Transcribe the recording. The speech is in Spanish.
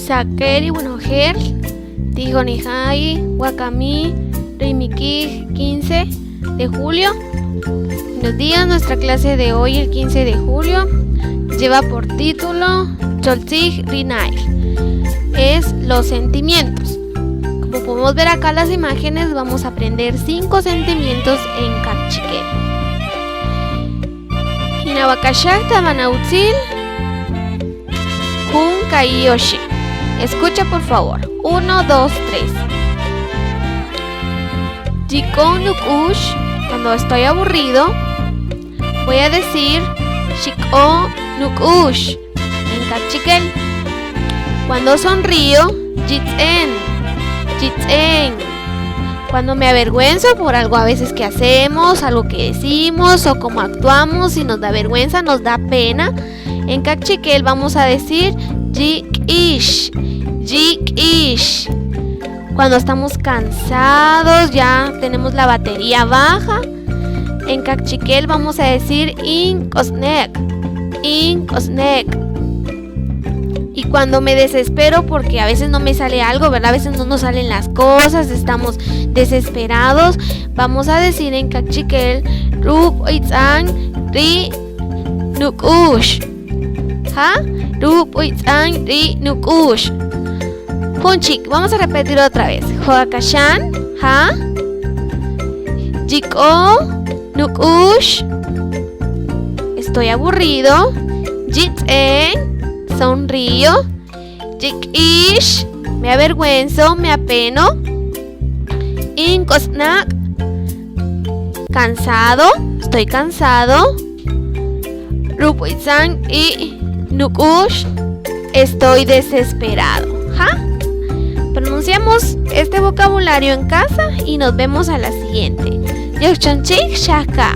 Sakeri Bunojer, Tijonijai, Wakami, Reimiki, 15 de julio. Buenos días, nuestra clase de hoy, el 15 de julio, lleva por título Choltzig Rinail. Es los sentimientos. Como podemos ver acá las imágenes, vamos a aprender 5 sentimientos en Kaqchikel. Hinawakashak Tamanautzil Kun Kaiyoshi. Escucha por favor. 1, 2, 3. Jikon Nukush. Cuando estoy aburrido, voy a decir Shiko Nukush en Kaqchikel. Cuando sonrío, Jitsen. Jitsen. Cuando me avergüenzo por algo a veces que hacemos, algo que decimos o cómo actuamos y nos da vergüenza, nos da pena, en Kaqchikel vamos a decir Jik-ish. Jik-ish. Cuando estamos cansados, ya tenemos la batería baja, en Kaqchikel vamos a decir In-osnek. In-osnek. Y cuando me desespero porque a veces no me sale algo, ¿verdad? A veces no nos salen las cosas, estamos desesperados, vamos a decir en Kaqchikel Rup Oitzan Ri Nukush. ¿Ja? Rup Oitzan Ri Nukush. Punchik, vamos a repetir otra vez. Joakashan, ¿ja? Jiko Nukush. Estoy aburrido. Jitsen. Sonrío. Jik-ish. Me avergüenzo, me apeno. Inkosnak. Cansado. Estoy cansado. Rupuizan y Nukush. Estoy desesperado. ¿Ja? Pronunciamos este vocabulario en casa y nos vemos a la siguiente. Yoshonchik Shaka.